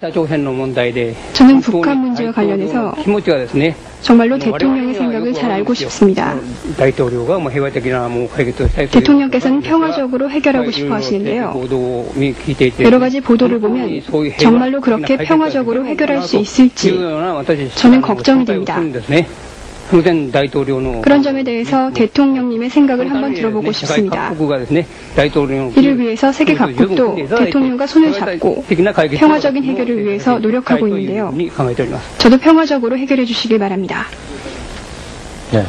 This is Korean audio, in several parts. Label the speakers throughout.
Speaker 1: 저는 북한 문제와 관련해서 정말로 대통령의 생각을 잘 알고 싶습니다. 대통령께서는 평화적으로 해결하고 싶어 하시는데요. 여러 가지 보도를 보면 정말로 그렇게 평화적으로 해결할 수 있을지 저는 걱정이 됩니다. 그런 점에 대해서 대통령님의 생각을 한번 들어보고 싶습니다. 이를 위해서 세계 각국도 대통령과 손을 잡고 평화적인 해결을 위해서 노력하고 있는데요. 저도 평화적으로 해결해 주시길 바랍니다.
Speaker 2: 네.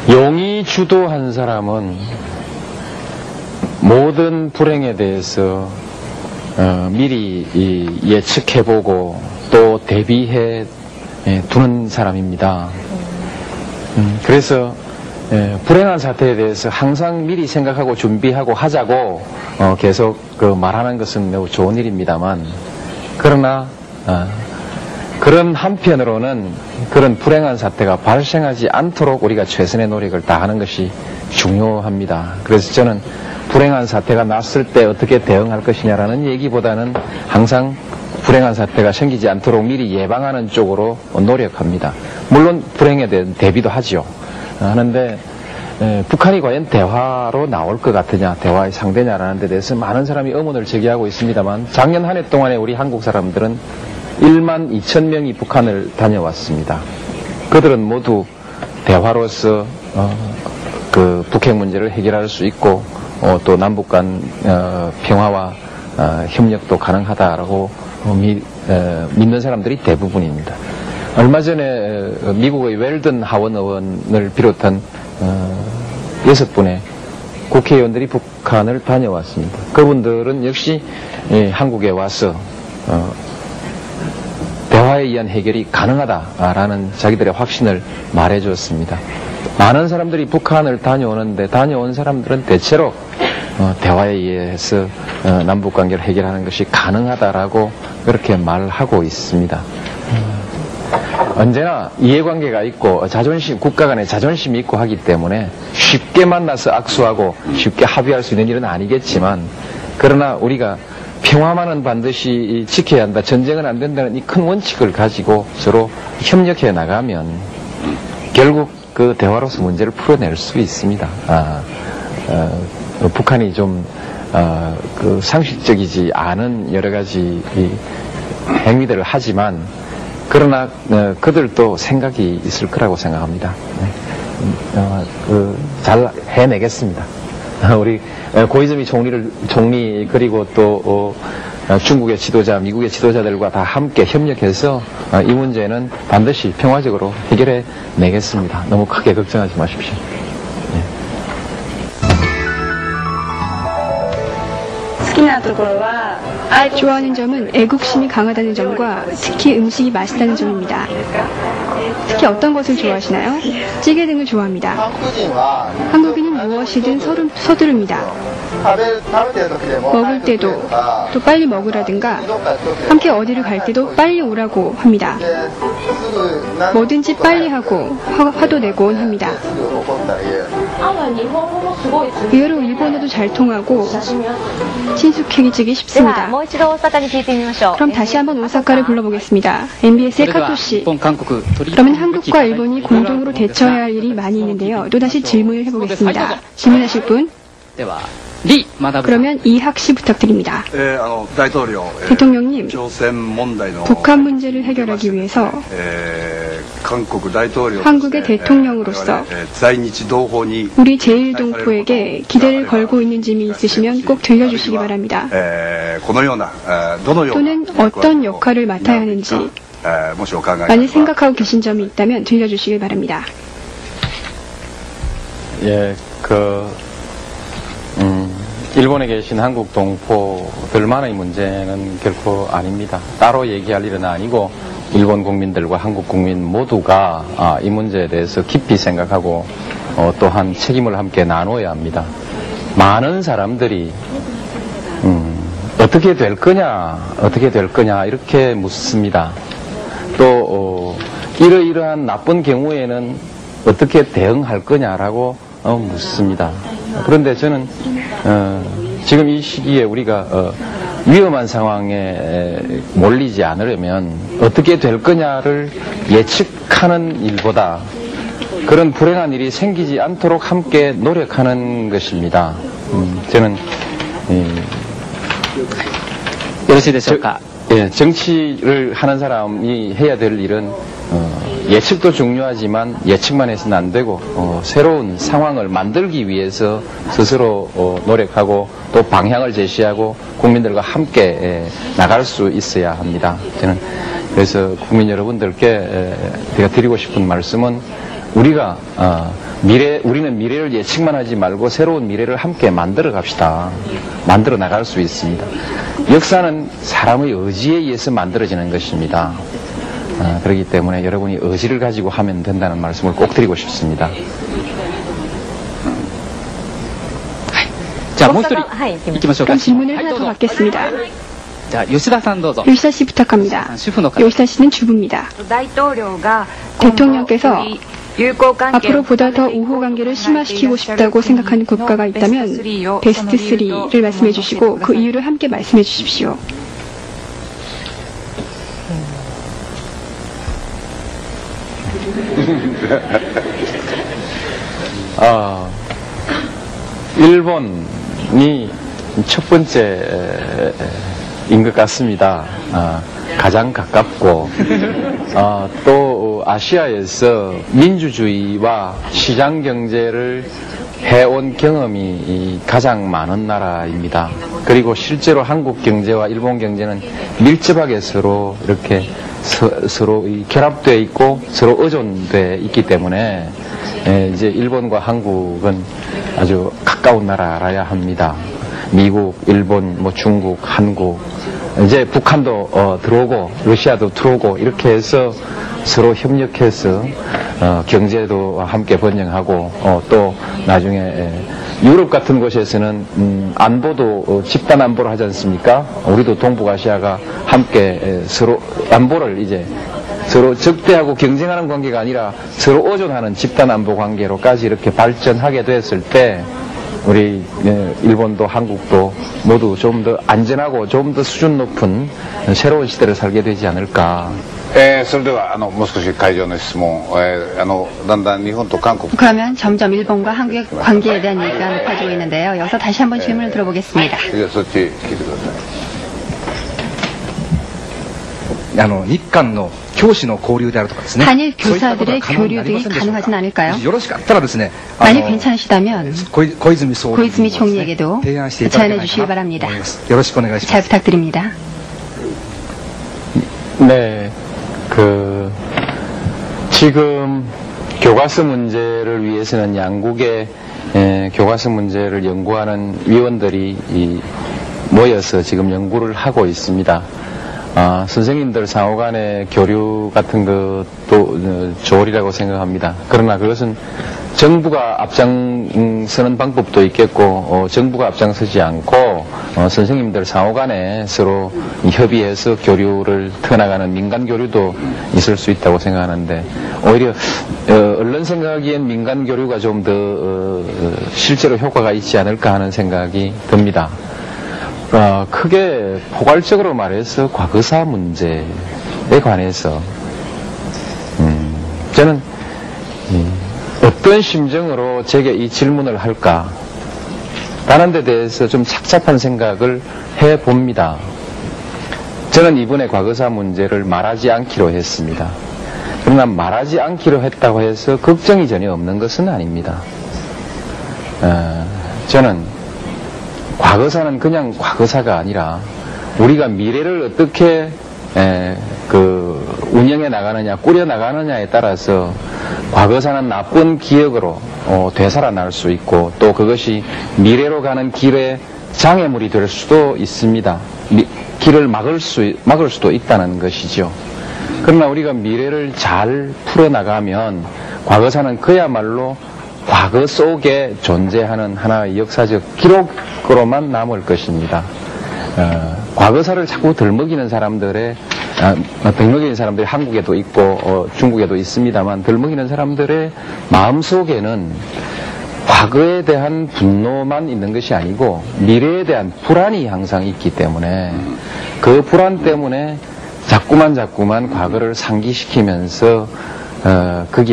Speaker 2: 용이 주도한 사람은 모든 불행에 대해서 미리 예측해보고 또 대비해 두는 사람입니다. 그래서 불행한 사태에 대해서 항상 미리 생각하고 준비하고 하자고 계속 말하는 것은 매우 좋은 일입니다만, 그러나 그런 한편으로는 그런 불행한 사태가 발생하지 않도록 우리가 최선의 노력을 다하는 것이 중요합니다. 그래서 저는 불행한 사태가 났을 때 어떻게 대응할 것이냐라는 얘기보다는 항상 불행한 사태가 생기지 않도록 미리 예방하는 쪽으로 노력합니다. 물론 불행에 대한 대비도 하지요. 하는데 북한이 과연 대화로 나올 것 같으냐, 대화의 상대냐라는 데 대해서 많은 사람이 의문을 제기하고 있습니다만, 작년 한 해 동안에 우리 한국 사람들은 1만 2천 명이 북한을 다녀왔습니다. 그들은 모두 대화로서 그 북핵 문제를 해결할 수 있고 또 남북 간 평화와 협력도 가능하다라고 믿는 사람들이 대부분입니다. 얼마 전에 미국의 웰든 하원 의원을 비롯한 6분의 국회의원들이 북한을 다녀왔습니다. 그분들은 역시 한국에 와서 대화에 의한 해결이 가능하다라는 자기들의 확신을 말해주었습니다. 많은 사람들이 북한을 다녀오는데 다녀온 사람들은 대체로 대화에 의해서 남북관계를 해결하는 것이 가능하다라고 그렇게 말하고 있습니다. 언제나 이해관계가 있고 자존심, 국가 간의 자존심이 있고 하기 때문에 쉽게 만나서 악수하고 쉽게 합의할 수 있는 일은 아니겠지만, 그러나 우리가 평화만은 반드시 지켜야 한다, 전쟁은 안 된다는 이 큰 원칙을 가지고 서로 협력해 나가면 결국 그 대화로서 문제를 풀어낼 수 있습니다. 북한이 좀 그 상식적이지 않은 여러 가지 행위들을 하지만, 그러나 그들도 생각이 있을 거라고 생각합니다. 잘 해내겠습니다. 우리 고이즈미 총리 그리고 또 중국의 지도자, 미국의 지도자들과 다 함께 협력해서 이 문제는 반드시 평화적으로 해결해 내겠습니다. 너무 크게 걱정하지 마십시오.
Speaker 1: 좋아하는 점은 애국심이 강하다는 점과 특히 음식이 맛있다는 점입니다. 특히 어떤 것을 좋아하시나요? 찌개 등을 좋아합니다. 한국인은 무엇이든 서두릅니다. 먹을 때도, 또 빨리 먹으라든가, 함께 어디를 갈 때도 빨리 오라고 합니다. 뭐든지 빨리 하고 화도 내곤 합니다. 의외로 일본어도 잘 통하고 친숙해지기 쉽습니다. 그럼 다시 한번 오사카를 불러보겠습니다. MBS의 카토씨. 그러면 한국과 일본이 공동으로 대처해야 할 일이 많이 있는데요. 또다시 질문을 해보겠습니다. 질문하실 분? 그러면 이학씨 부탁드립니다. 대통령님, 북한 문제를 해결하기 위해서 한국의 대통령으로서 우리 제1동포에게 기대를 걸고 있는 점이 있으시면 꼭 들려주시기 바랍니다. 또는 어떤 역할을 맡아야 하는지 많이 생각하고 계신 점이 있다면 들려주시길 바랍니다.
Speaker 2: 일본에 계신 한국 동포들만의 문제는 결코 아닙니다. 따로 얘기할 일은 아니고 일본 국민들과 한국 국민 모두가 이 문제에 대해서 깊이 생각하고 또한 책임을 함께 나눠야 합니다. 많은 사람들이 어떻게 될 거냐 이렇게 묻습니다. 또 이러이러한 나쁜 경우에는 어떻게 대응할 거냐라고 묻습니다. 그런데 저는 지금 이 시기에 우리가 위험한 상황에 몰리지 않으려면 어떻게 될 거냐를 예측하는 일보다 그런 불행한 일이 생기지 않도록 함께 노력하는 것입니다. 저는 정치를 하는 사람이 해야 될 일은 예측도 중요하지만 예측만 해서는 안 되고 새로운 상황을 만들기 위해서 스스로 노력하고 또 방향을 제시하고 국민들과 함께 나갈 수 있어야 합니다. 저는 그래서 국민 여러분들께 제가 드리고 싶은 말씀은 우리가 우리는 미래를 예측만 하지 말고 새로운 미래를 함께 만들어 갑시다. 만들어 나갈 수 있습니다. 역사는 사람의 의지에 의해서 만들어지는 것입니다. 그렇기 때문에 여러분이 의지를 가지고 하면 된다는 말씀을 꼭 드리고 싶습니다.
Speaker 1: 자,もう一人行きましょうか。 질문을 하나 더 받겠습니다.
Speaker 3: 자, 요시다さんどうぞ。
Speaker 1: 요시다 씨 부탁합니다. 요시다 씨는 주부입니다. 대통령께서 앞으로 보다 더 우호 관계를 심화시키고 싶다고 생각하는 국가가 있다면 베스트 3를 말씀해 주시고 그 이유를 함께 말씀해 주십시오.
Speaker 2: 일본이 첫 번째인 것 같습니다. 가장 가깝고 또 아시아에서 민주주의와 시장 경제를 해온 경험이 가장 많은 나라입니다. 그리고 실제로 한국 경제와 일본 경제는 밀접하게 서로 이렇게 서로 결합되어 있고 서로 의존되어 있기 때문에 이제 일본과 한국은 아주 가까운 나라라야 합니다. 미국, 일본, 중국, 한국, 이제 북한도 들어오고 러시아도 들어오고 이렇게 해서 서로 협력해서 경제도 함께 번영하고 또 나중에 유럽 같은 곳에서는 안보도 집단 안보를 하지 않습니까? 우리도 동북아시아가 함께 서로 안보를 이제 서로 적대하고 경쟁하는 관계가 아니라 서로 의존하는 집단 안보 관계로까지 이렇게 발전하게 됐을 때 우리 일본도 한국도 모두 좀 더 안전하고 좀 더 수준 높은 새로운 시대를 살게 되지 않을까.
Speaker 4: それではもう少し会場の質問、だんだん日本と韓国
Speaker 1: 그러면 점점 일본과 한국의 관계에 대한 얘기가 높아지고 있는데요. 여기서 다시 한번 질문을 들어보겠습니다.
Speaker 4: そっち聞いてください。
Speaker 3: 日韓の教師の交流であるとかですね。
Speaker 1: 한일 교사들의 교류 등이 가능하진 않을까요?
Speaker 3: よろしかったらですね。
Speaker 1: 만약 괜찮으시다면
Speaker 3: 小泉総理
Speaker 1: 고이즈미 총리에게도 제안해 주시기 바랍니다.
Speaker 3: よろしくお願いします。
Speaker 1: 잘 부탁드립니다.
Speaker 2: 네, 지금 교과서 문제를 위해서는 양국의 교과서 문제를 연구하는 위원들이 모여서 지금 연구를 하고 있습니다. 선생님들 상호 간의 교류 같은 것도 좋으리라고 생각합니다. 그러나 그것은 정부가 앞장서는 방법도 있겠고 정부가 앞장서지 않고 선생님들 상호 간에 서로 협의해서 교류를 터나가는 민간 교류도 있을 수 있다고 생각하는데 오히려 언론 생각하기엔 민간 교류가 좀 더 실제로 효과가 있지 않을까 하는 생각이 듭니다. 크게 포괄적으로 말해서 과거사 문제에 관해서 저는 어떤 심정으로 제게 이 질문을 할까 라는 데 대해서 좀 착잡한 생각을 해봅니다. 저는 이번에 과거사 문제를 말하지 않기로 했습니다. 그러나 말하지 않기로 했다고 해서 걱정이 전혀 없는 것은 아닙니다. 저는 과거사는 그냥 과거사가 아니라 우리가 미래를 어떻게 운영해 나가느냐, 꾸려 나가느냐에 따라서 과거사는 나쁜 기억으로 되살아날 수 있고 또 그것이 미래로 가는 길에 장애물이 될 수도 있습니다. 길을 막을 수도 있다는 것이죠. 그러나 우리가 미래를 잘 풀어나가면 과거사는 그야말로 과거 속에 존재하는 하나의 역사적 기록으로만 남을 것입니다. 과거사를 자꾸 덜먹이는 사람들이 한국에도 있고 중국에도 있습니다만 덜먹이는 사람들의 마음속에는 과거에 대한 분노만 있는 것이 아니고 미래에 대한 불안이 항상 있기 때문에 그 불안 때문에 자꾸만 과거를 상기시키면서 거기에